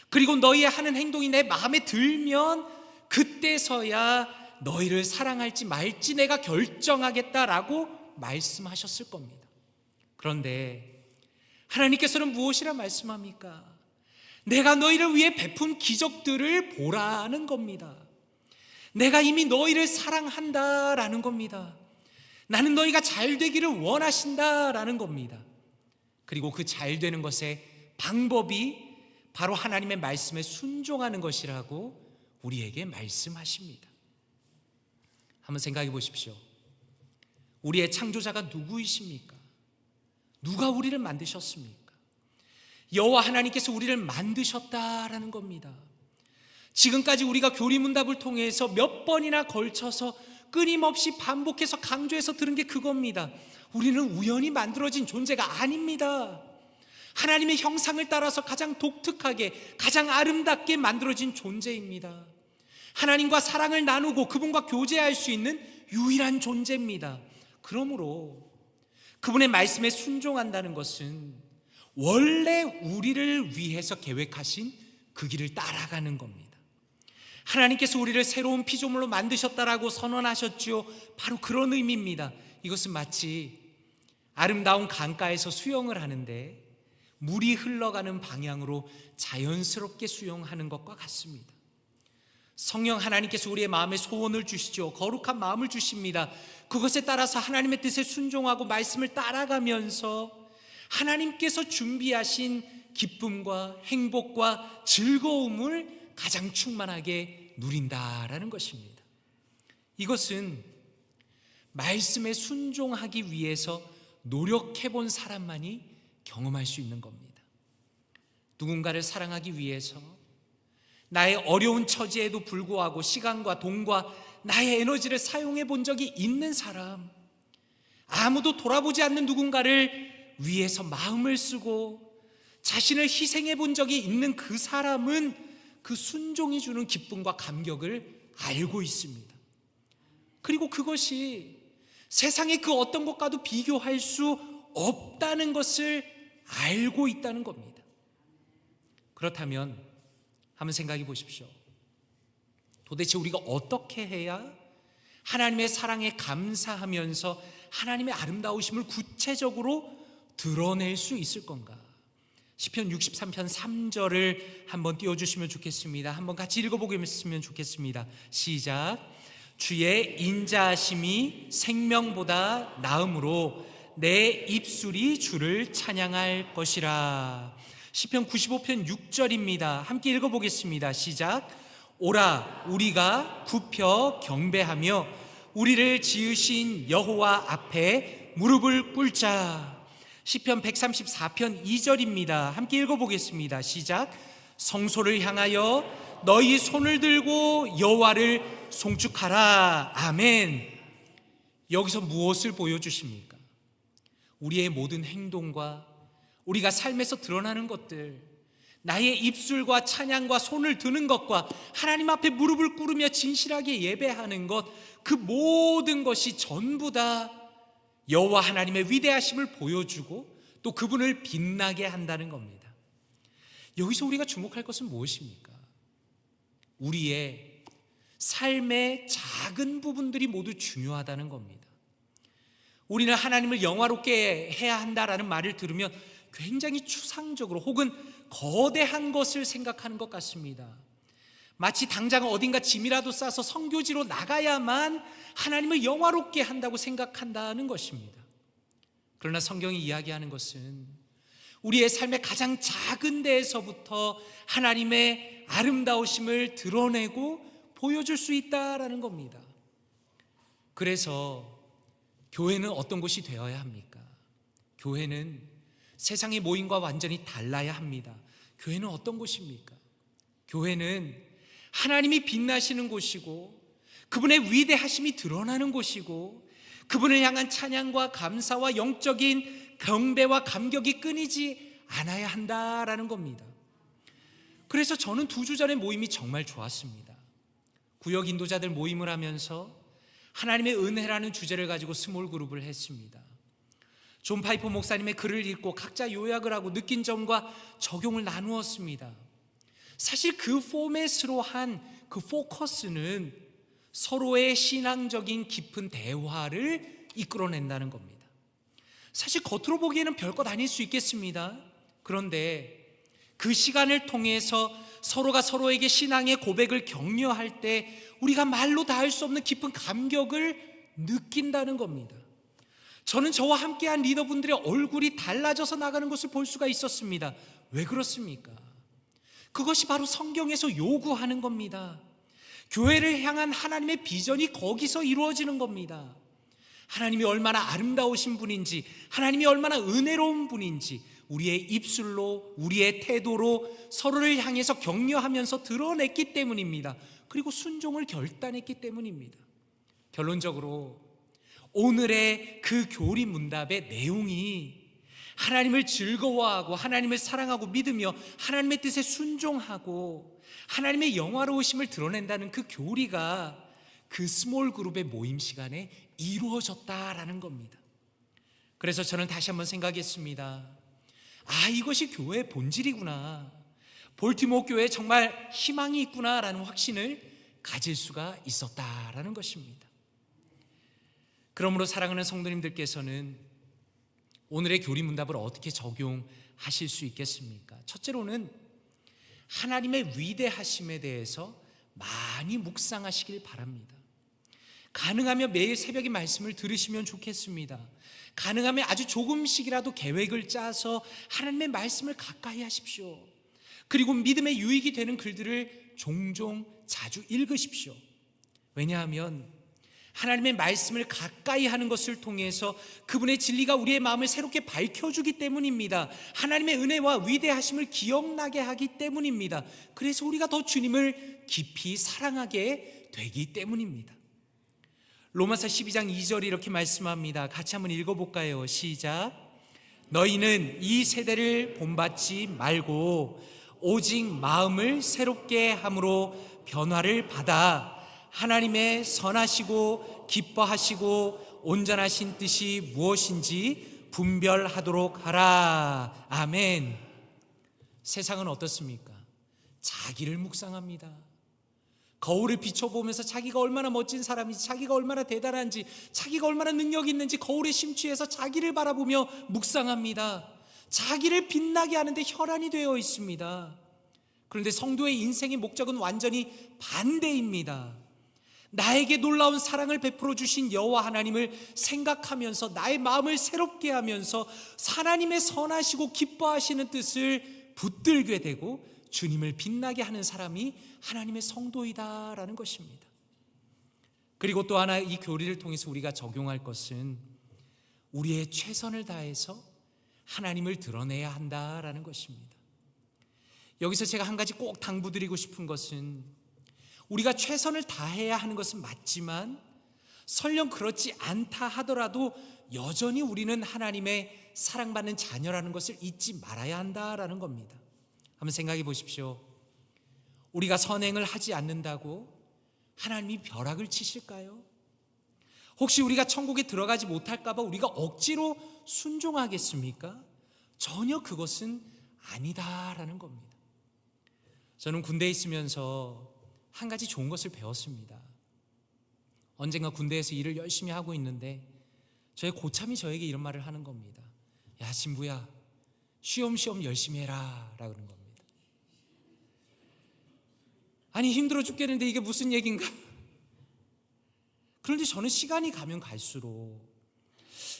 그리고 너희의 하는 행동이 내 마음에 들면 그때서야 너희를 사랑할지 말지 내가 결정하겠다라고 말씀하셨을 겁니다. 그런데 하나님께서는 무엇이라 말씀합니까? 내가 너희를 위해 베푼 기적들을 보라는 겁니다. 내가 이미 너희를 사랑한다라는 겁니다. 나는 너희가 잘 되기를 원하신다라는 겁니다. 그리고 그 잘 되는 것의 방법이 바로 하나님의 말씀에 순종하는 것이라고 우리에게 말씀하십니다. 한번 생각해 보십시오. 우리의 창조자가 누구이십니까? 누가 우리를 만드셨습니까? 여호와 하나님께서 우리를 만드셨다라는 겁니다. 지금까지 우리가 교리문답을 통해서 몇 번이나 걸쳐서 끊임없이 반복해서 강조해서 들은 게 그겁니다. 우리는 우연히 만들어진 존재가 아닙니다. 하나님의 형상을 따라서 가장 독특하게 가장 아름답게 만들어진 존재입니다. 하나님과 사랑을 나누고 그분과 교제할 수 있는 유일한 존재입니다. 그러므로 그분의 말씀에 순종한다는 것은 원래 우리를 위해서 계획하신 그 길을 따라가는 겁니다. 하나님께서 우리를 새로운 피조물로 만드셨다라고 선언하셨죠. 바로 그런 의미입니다. 이것은 마치 아름다운 강가에서 수영을 하는데 물이 흘러가는 방향으로 자연스럽게 수영하는 것과 같습니다. 성령 하나님께서 우리의 마음에 소원을 주시죠. 거룩한 마음을 주십니다. 그것에 따라서 하나님의 뜻에 순종하고 말씀을 따라가면서 하나님께서 준비하신 기쁨과 행복과 즐거움을 가장 충만하게 누린다라는 것입니다. 이것은 말씀에 순종하기 위해서 노력해 본 사람만이 경험할 수 있는 겁니다. 누군가를 사랑하기 위해서 나의 어려운 처지에도 불구하고 시간과 돈과 나의 에너지를 사용해 본 적이 있는 사람, 아무도 돌아보지 않는 누군가를 위해서 마음을 쓰고 자신을 희생해 본 적이 있는 그 사람은 그 순종이 주는 기쁨과 감격을 알고 있습니다. 그리고 그것이 세상의 그 어떤 것과도 비교할 수 없다는 것을 알고 있다는 겁니다. 그렇다면 한번 생각해 보십시오. 도대체 우리가 어떻게 해야 하나님의 사랑에 감사하면서 하나님의 아름다우심을 구체적으로 드러낼 수 있을 건가? 시편 63편 3절을 한번 띄워주시면 좋겠습니다. 한번 같이 읽어보겠으면 좋겠습니다. 시작. 주의 인자하심이 생명보다 나음으로 내 입술이 주를 찬양할 것이라. 시편 95편 6절입니다. 함께 읽어보겠습니다. 시작. 오라 우리가 굽혀 경배하며 우리를 지으신 여호와 앞에 무릎을 꿇자. 시편 134편 2절입니다. 함께 읽어보겠습니다. 시작. 성소를 향하여 너희 손을 들고 여호와를 송축하라. 아멘. 여기서 무엇을 보여주십니까? 우리의 모든 행동과 우리가 삶에서 드러나는 것들, 나의 입술과 찬양과 손을 드는 것과 하나님 앞에 무릎을 꿇으며 진실하게 예배하는 것, 그 모든 것이 전부 다 여호와 하나님의 위대하심을 보여주고 또 그분을 빛나게 한다는 겁니다. 여기서 우리가 주목할 것은 무엇입니까? 우리의 삶의 작은 부분들이 모두 중요하다는 겁니다. 우리는 하나님을 영화롭게 해야 한다라는 말을 들으면 굉장히 추상적으로 혹은 거대한 것을 생각하는 것 같습니다. 마치 당장 어딘가 짐이라도 싸서 선교지로 나가야만 하나님을 영화롭게 한다고 생각한다는 것입니다. 그러나 성경이 이야기하는 것은 우리의 삶의 가장 작은 데에서부터 하나님의 아름다우심을 드러내고 보여줄 수 있다라는 겁니다. 그래서 교회는 어떤 곳이 되어야 합니까? 교회는 세상의 모임과 완전히 달라야 합니다. 교회는 어떤 곳입니까? 교회는 하나님이 빛나시는 곳이고 그분의 위대하심이 드러나는 곳이고 그분을 향한 찬양과 감사와 영적인 경배와 감격이 끊이지 않아야 한다라는 겁니다. 그래서 저는 2주 전에 모임이 정말 좋았습니다. 구역 인도자들 모임을 하면서 하나님의 은혜라는 주제를 가지고 스몰 그룹을 했습니다. 존 파이퍼 목사님의 글을 읽고 각자 요약을 하고 느낀 점과 적용을 나누었습니다. 사실 그 포맷으로 한 그 포커스는 서로의 신앙적인 깊은 대화를 이끌어낸다는 겁니다. 사실 겉으로 보기에는 별것 아닐 수 있겠습니다. 그런데 그 시간을 통해서 서로가 서로에게 신앙의 고백을 격려할 때 우리가 말로 다 할 수 없는 깊은 감격을 느낀다는 겁니다. 저는 저와 함께한 리더분들의 얼굴이 달라져서 나가는 것을 볼 수가 있었습니다. 왜 그렇습니까? 그것이 바로 성경에서 요구하는 겁니다. 교회를 향한 하나님의 비전이 거기서 이루어지는 겁니다. 하나님이 얼마나 아름다우신 분인지, 하나님이 얼마나 은혜로운 분인지 우리의 입술로, 우리의 태도로 서로를 향해서 격려하면서 드러냈기 때문입니다. 그리고 순종을 결단했기 때문입니다. 결론적으로 오늘의 그 교리 문답의 내용이 하나님을 즐거워하고 하나님을 사랑하고 믿으며 하나님의 뜻에 순종하고 하나님의 영화로우심을 드러낸다는 그 교리가 그 스몰 그룹의 모임 시간에 이루어졌다라는 겁니다. 그래서 저는 다시 한번 생각했습니다. 이것이 교회의 본질이구나. 볼티모어 교회에 정말 희망이 있구나라는 확신을 가질 수가 있었다라는 것입니다. 그러므로 사랑하는 성도님들께서는 오늘의 교리 문답을 어떻게 적용하실 수 있겠습니까? 첫째로는 하나님의 위대하심에 대해서 많이 묵상하시길 바랍니다. 가능하면 매일 새벽에 말씀을 들으시면 좋겠습니다. 가능하면 아주 조금씩이라도 계획을 짜서 하나님의 말씀을 가까이 하십시오. 그리고 믿음의 유익이 되는 글들을 종종 자주 읽으십시오. 왜냐하면 하나님의 말씀을 가까이 하는 것을 통해서 그분의 진리가 우리의 마음을 새롭게 밝혀주기 때문입니다. 하나님의 은혜와 위대하심을 기억나게 하기 때문입니다. 그래서 우리가 더 주님을 깊이 사랑하게 되기 때문입니다. 로마서 12장 2절이 이렇게 말씀합니다. 같이 한번 읽어볼까요? 시작. 너희는 이 세대를 본받지 말고 오직 마음을 새롭게 함으로 변화를 받아 하나님의 선하시고 기뻐하시고 온전하신 뜻이 무엇인지 분별하도록 하라. 아멘. 세상은 어떻습니까? 자기를 묵상합니다. 거울을 비춰보면서 자기가 얼마나 멋진 사람인지, 자기가 얼마나 대단한지, 자기가 얼마나 능력이 있는지 거울에 심취해서 자기를 바라보며 묵상합니다. 자기를 빛나게 하는데 혈안이 되어 있습니다. 그런데 성도의 인생의 목적은 완전히 반대입니다. 나에게 놀라운 사랑을 베풀어 주신 여호와 하나님을 생각하면서 나의 마음을 새롭게 하면서 하나님의 선하시고 기뻐하시는 뜻을 붙들게 되고 주님을 빛나게 하는 사람이 하나님의 성도이다라는 것입니다. 그리고 또 하나 이 교리를 통해서 우리가 적용할 것은 우리의 최선을 다해서 하나님을 드러내야 한다라는 것입니다. 여기서 제가 한 가지 꼭 당부드리고 싶은 것은 우리가 최선을 다해야 하는 것은 맞지만 설령 그렇지 않다 하더라도 여전히 우리는 하나님의 사랑받는 자녀라는 것을 잊지 말아야 한다라는 겁니다. 한번 생각해 보십시오. 우리가 선행을 하지 않는다고 하나님이 벼락을 치실까요? 혹시 우리가 천국에 들어가지 못할까 봐 우리가 억지로 순종하겠습니까? 전혀 그것은 아니다라는 겁니다. 저는 군대에 있으면서 한 가지 좋은 것을 배웠습니다. 언젠가 군대에서 일을 열심히 하고 있는데 저의 고참이 저에게 이런 말을 하는 겁니다. 야, 진부야, 쉬엄쉬엄 열심히 해라 라고 그러는 겁니다. 아니, 힘들어 죽겠는데 이게 무슨 얘기인가? 그런데 저는 시간이 가면 갈수록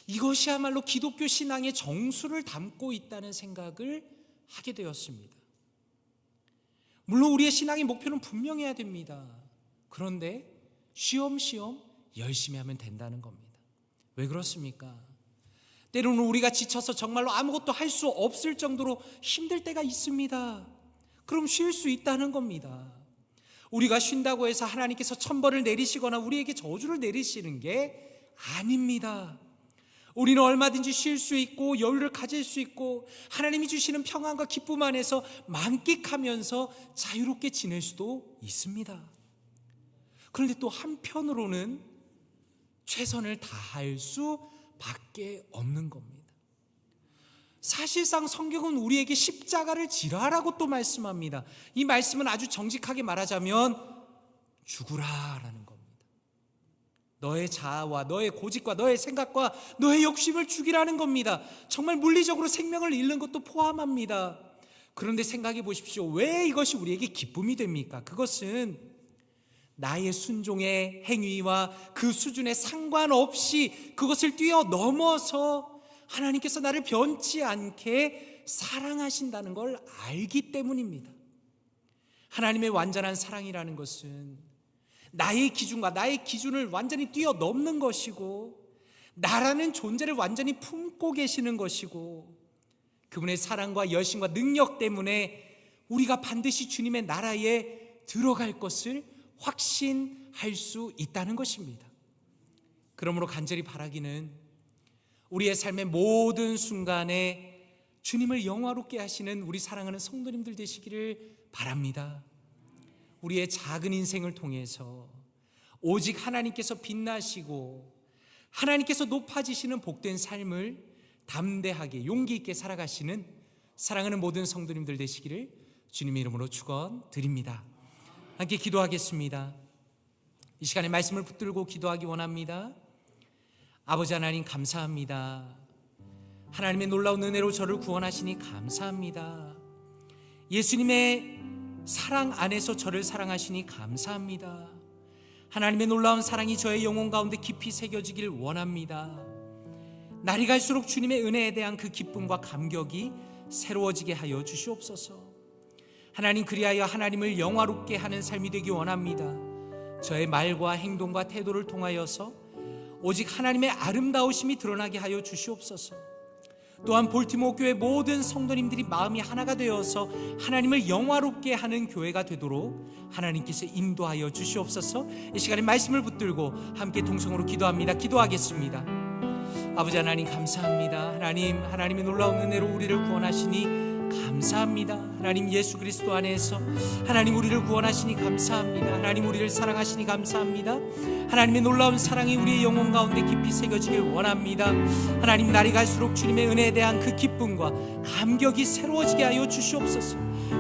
이것이야말로 기독교 신앙의 정수를 담고 있다는 생각을 하게 되었습니다. 물론 우리의 신앙의 목표는 분명해야 됩니다. 그런데 쉬엄쉬엄 열심히 하면 된다는 겁니다. 왜 그렇습니까? 때로는 우리가 지쳐서 정말로 아무것도 할 수 없을 정도로 힘들 때가 있습니다. 그럼 쉴 수 있다는 겁니다. 우리가 쉰다고 해서 하나님께서 천벌을 내리시거나 우리에게 저주를 내리시는 게 아닙니다. 우리는 얼마든지 쉴 수 있고 여유를 가질 수 있고 하나님이 주시는 평안과 기쁨 안에서 만끽하면서 자유롭게 지낼 수도 있습니다. 그런데 또 한편으로는 최선을 다할 수밖에 없는 겁니다. 사실상 성경은 우리에게 십자가를 지라라고 또 말씀합니다. 이 말씀은 아주 정직하게 말하자면 죽으라라는 겁니다. 너의 자아와 너의 고집과 너의 생각과 너의 욕심을 죽이라는 겁니다. 정말 물리적으로 생명을 잃는 것도 포함합니다. 그런데 생각해 보십시오. 왜 이것이 우리에게 기쁨이 됩니까? 그것은 나의 순종의 행위와 그 수준에 상관없이 그것을 뛰어넘어서 하나님께서 나를 변치 않게 사랑하신다는 걸 알기 때문입니다. 하나님의 완전한 사랑이라는 것은 나의 기준과 나의 기준을 완전히 뛰어넘는 것이고 나라는 존재를 완전히 품고 계시는 것이고 그분의 사랑과 여신과 능력 때문에 우리가 반드시 주님의 나라에 들어갈 것을 확신할 수 있다는 것입니다. 그러므로 간절히 바라기는 우리의 삶의 모든 순간에 주님을 영화롭게 하시는 우리 사랑하는 성도님들 되시기를 바랍니다. 우리의 작은 인생을 통해서 오직 하나님께서 빛나시고 하나님께서 높아지시는 복된 삶을 담대하게 용기 있게 살아가시는 사랑하는 모든 성도님들 되시기를 주님의 이름으로 축원드립니다. 함께 기도하겠습니다. 이 시간에 말씀을 붙들고 기도하기 원합니다. 아버지 하나님 감사합니다. 하나님의 놀라운 은혜로 저를 구원하시니 감사합니다. 예수님의 사랑 안에서 저를 사랑하시니 감사합니다. 하나님의 놀라운 사랑이 저의 영혼 가운데 깊이 새겨지길 원합니다. 날이 갈수록 주님의 은혜에 대한 그 기쁨과 감격이 새로워지게 하여 주시옵소서. 하나님, 그리하여 하나님을 영화롭게 하는 삶이 되기 원합니다. 저의 말과 행동과 태도를 통하여서 오직 하나님의 아름다우심이 드러나게 하여 주시옵소서. 또한 볼티모어 교회 모든 성도님들이 마음이 하나가 되어서 하나님을 영화롭게 하는 교회가 되도록 하나님께서 인도하여 주시옵소서. 이 시간에 말씀을 붙들고 함께 동성으로 기도합니다. 기도하겠습니다. 아버지 하나님 감사합니다. 하나님의 놀라운 은혜로 우리를 구원하시니 감사합니다. 하나님, 예수 그리스도 안에서 하나님 우리를 구원하시니 감사합니다. 하나님 우리를 사랑하시니 감사합니다. 하나님의 놀라운 사랑이 우리의 영혼 가운데 깊이 새겨지길 원합니다. 하나님, 날이 갈수록 주님의 은혜에 대한 그 기쁨과 감격이 새로워지게 하여 주시옵소서.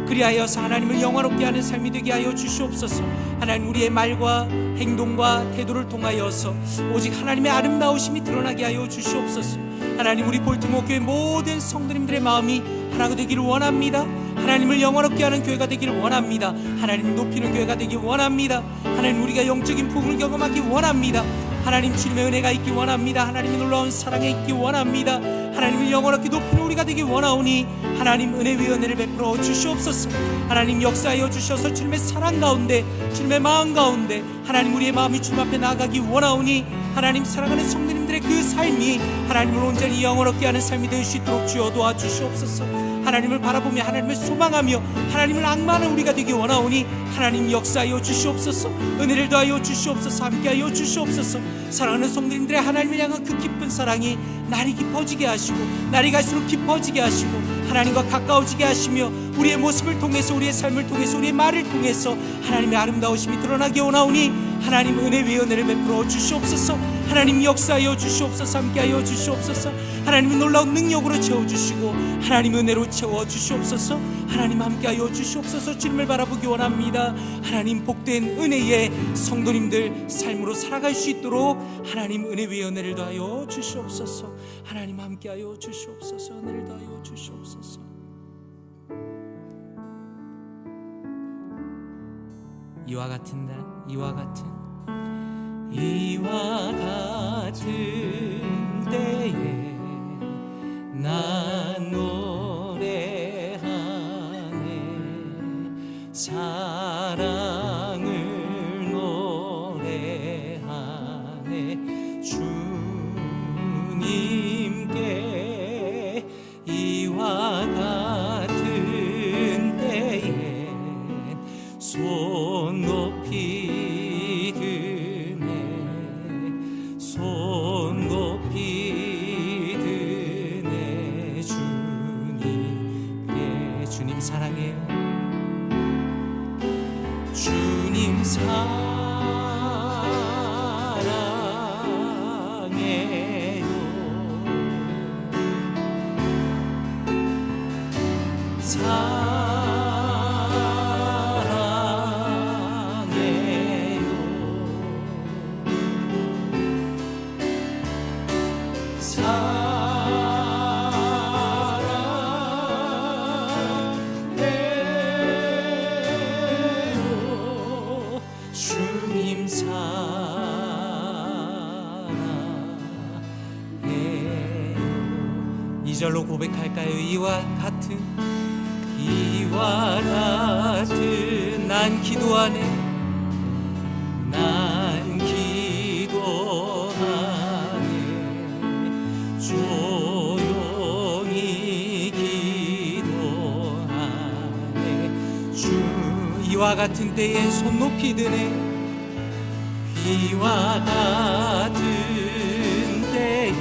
그리하여서 하나님을 영화롭게 하는 삶이 되게 하여 주시옵소서. 하나님, 우리의 말과 행동과 태도를 통하여서 오직 하나님의 아름다우심이 드러나게 하여 주시옵소서. 하나님, 우리 볼티모어 교회 모든 성도님들의 마음이 하나가 되기를 원합니다. 하나님을 영화롭게 하는 교회가 되기를 원합니다. 하나님 높이는 교회가 되기 원합니다. 하나님, 우리가 영적인 부흥을 경험하기 원합니다. 하나님, 주님의 은혜가 있기 원합니다. 하나님의 놀라운 사랑이 있기 원합니다. 하나님을 영원하게 높이는 우리가 되기 원하오니 하나님, 은혜 위에 은혜를 베풀어 주시옵소서. 하나님, 역사하여 주셔서 주님의 사랑 가운데, 주님의 마음 가운데 하나님, 우리의 마음이 주님 앞에 나아가기 원하오니 하나님, 사랑하는 성도님들의 그 삶이 하나님을 온전히 영원하게 하는 삶이 될 수 있도록 주여 도와주시옵소서. 하나님을 바라보며 하나님을 소망하며 하나님을 악마하는 우리가 되기 원하오니 하나님, 역사하여 주시옵소서. 은혜를 더하여 주시옵소서. 함께하여 주시옵소서. 사랑하는 성도님들의 하나님을 향한 그 깊은 사랑이 날이 깊어지게 하시고 날이 갈수록 깊어지게 하시고 하나님과 가까워지게 하시며 우리의 모습을 통해서, 우리의 삶을 통해서, 우리의 말을 통해서 하나님의 아름다우심이 드러나게 원하오니 하나님, 은혜 위에 은혜를 베풀어 주시옵소서. 하나님, 역사하여 주시옵소서. 함께하여 주시옵소서. 하나님의 놀라운 능력으로 채워주시고 하나님 은혜로 채워주시옵소서. 하나님, 함께하여 주시옵소서. 주님을 바라보기 원합니다. 하나님, 복된 은혜의 성도님들 삶으로 살아갈 수 있도록 하나님, 은혜 위에 은혜를 더하여 주시옵소서. 하나님, 함께하여 주시옵소서. 은혜를 더하여 주시옵소서. 이와 같은 날, 이와 같은 때에 난 노래하네. 사랑을 노래하네. 주님께 이와 같은 때에 손 높이 드네. 손 높이 드네. 주님께. 주님 사랑해요. 주님 사랑해요. 주님 사랑해요. 2절로 고백할까요? 이와 같은 난 기도하네. 난 기도하네. 조용히 기도하네. 이와 같은 때에 손 높이 드네. 이와 같은 때에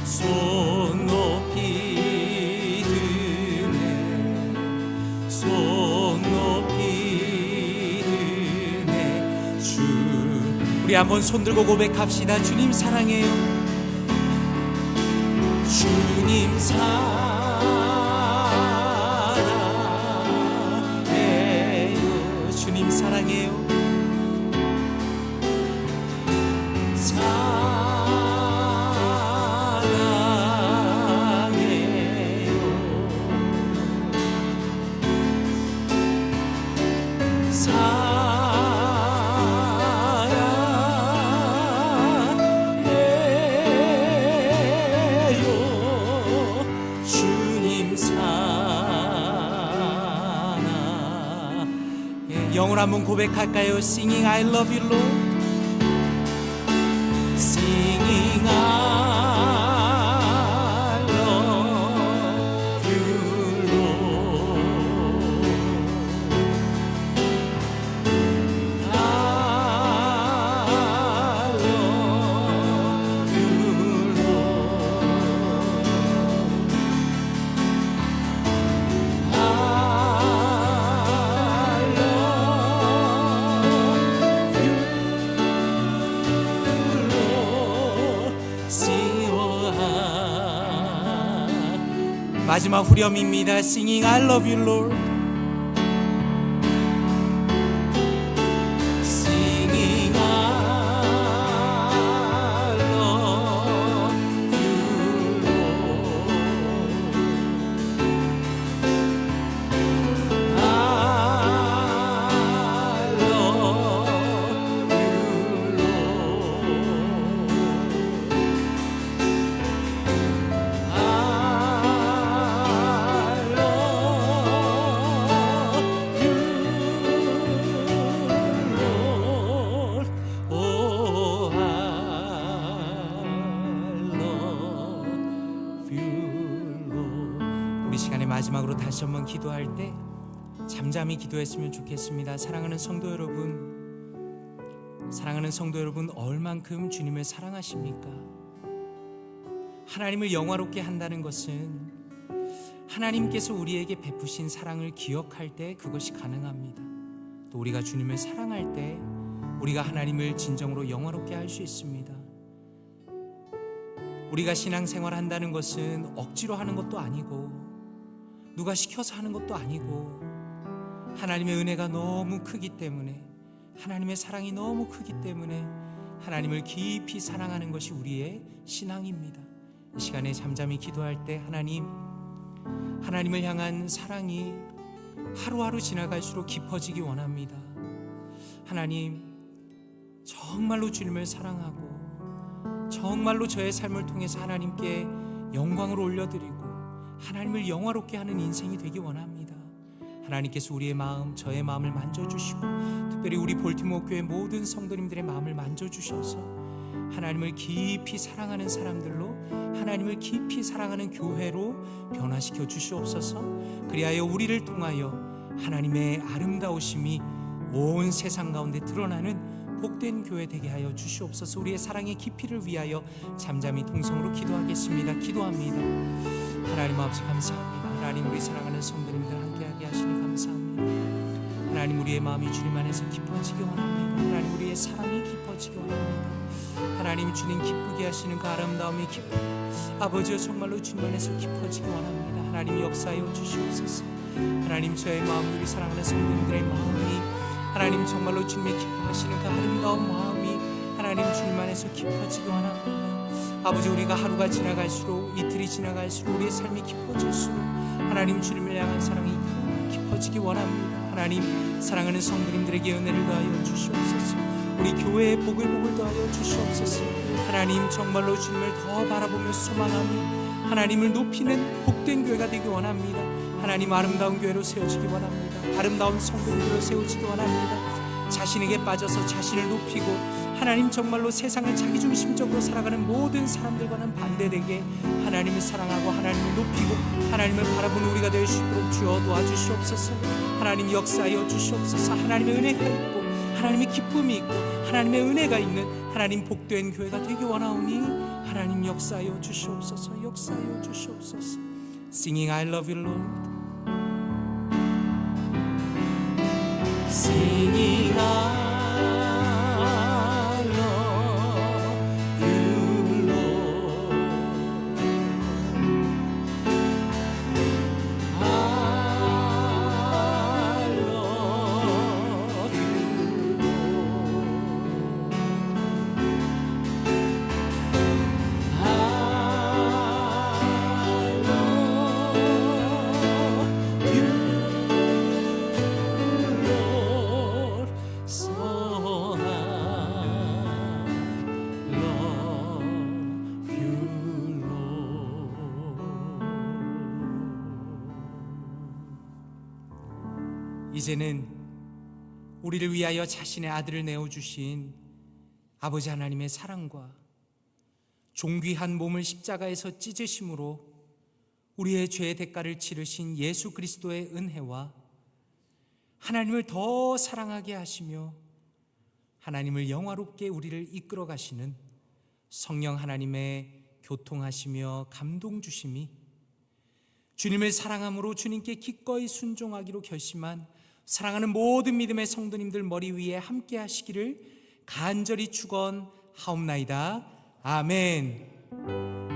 손 높이 드네. 손 높이 드네. 우리 한번 손 들고 고백합시다. 주님 사랑해요. 주님 사랑해요. 주님 사랑해요. 사랑해요 주님 사랑. 영어로 한번 고백할까요? Singing I love you Lord. Singing I love you Lord. I love you Lord. I 마지막 후렴입니다. Singing I love you Lord. Singing I love you Lord. I love you Lord. Oh, I love you Lord. 우리 시간의 마지막으로 다시 한번 기도할 때 잠잠히 기도했으면 좋겠습니다. 사랑하는 성도 여러분, 얼만큼 주님을 사랑하십니까? 하나님을 영화롭게 한다는 것은 하나님께서 우리에게 베푸신 사랑을 기억할 때 그것이 가능합니다. 또 우리가 주님을 사랑할 때 우리가 하나님을 진정으로 영화롭게 할 수 있습니다. 우리가 신앙생활 한다는 것은 억지로 하는 것도 아니고 누가 시켜서 하는 것도 아니고 하나님의 은혜가 너무 크기 때문에, 하나님의 사랑이 너무 크기 때문에 하나님을 깊이 사랑하는 것이 우리의 신앙입니다. 이 시간에 잠잠히 기도할 때 하나님을 향한 사랑이 하루하루 지나갈수록 깊어지기 원합니다. 하나님, 정말로 주님을 사랑하고 정말로 저의 삶을 통해서 하나님께 영광을 올려드리고 하나님을 영화롭게 하는 인생이 되기 원합니다. 하나님께서 우리의 마음, 저의 마음을 만져주시고 특별히 우리 볼티모어 교회 모든 성도님들의 마음을 만져주셔서 하나님을 깊이 사랑하는 사람들로, 하나님을 깊이 사랑하는 교회로 변화시켜 주시옵소서. 그리하여 우리를 통하여 하나님의 아름다우심이 온 세상 가운데 드러나는 복된 교회 되게 하여 주시옵소서. 우리의 사랑의 깊이를 위하여 잠잠히 통성으로 기도하겠습니다. 기도합니다. 하나님 아버지 감사합니다. 하나님, 우리 사랑하는 성도님들 함께하게 하시니 감사합니다. 하나님, 우리의 마음이 주님 안에서 깊어지기 원합니다. 하나님, 우리의 사랑이 깊어지기 원합니다. 하나님, 주님 기쁘게 하시는 그 아름다움이 아버지여 정말로 주님 안에서 깊어지기 원합니다. 하나님, 역사하여 주시옵소서. 하나님, 저의 마음, 우리 사랑하는 성도님들의 마음이 하나님 정말로 주님의 기뻐하시는 그 아름다운 마음이 하나님 주님 안에서 깊어지기 원합니다. 아버지, 우리가 하루가 지나갈수록, 이틀이 지나갈수록 우리의 삶이 깊어질수록 하나님 주님을 향한 사랑이 깊어지기 원합니다. 하나님, 사랑하는 성도님들에게 은혜를 더하여 주시옵소서. 우리 교회에 복을 더하여 주시옵소서. 하나님, 정말로 주님을 더 바라보며 소망하며 하나님을 높이는 복된 교회가 되기 원합니다. 하나님, 아름다운 교회로 세워지기 원합니다. 아름다운 성도님으로 세워지기 원합니다. 자신에게 빠져서 자신을 높이고 하나님 정말로 세상을 자기중심적으로 살아가는 모든 사람들과는 반대되게 하나님을 사랑하고 하나님을 높이고 하나님을 바라보는 우리가 될 수 있도록 주여 도와주시옵소서. 하나님, 역사하여 주시옵소서. 하나님의 은혜가 있고 하나님의 기쁨이 있고 하나님의 은혜가 있는 하나님 복된 교회가 되기 원하오니 하나님 역사하여 주시옵소서. 역사하여 주시옵소서. Singing I love you Lord. Singing I love you Lord. I love you Lord. I love you Lord. 이제는 우리를 위하여 자신의 아들을 내어주신 아버지 하나님의 사랑과 존귀한 몸을 십자가에서 찢으심으로 우리의 죄의 대가를 치르신 예수 그리스도의 은혜와 하나님을 더 사랑하게 하시며 하나님을 영화롭게 우리를 이끌어 가시는 성령 하나님의 교통하시며 감동 주심이 주님을 사랑함으로 주님께 기꺼이 순종하기로 결심한 사랑하는 모든 믿음의 성도님들 머리 위에 함께 하시기를 간절히 축원하옵나이다. 아멘.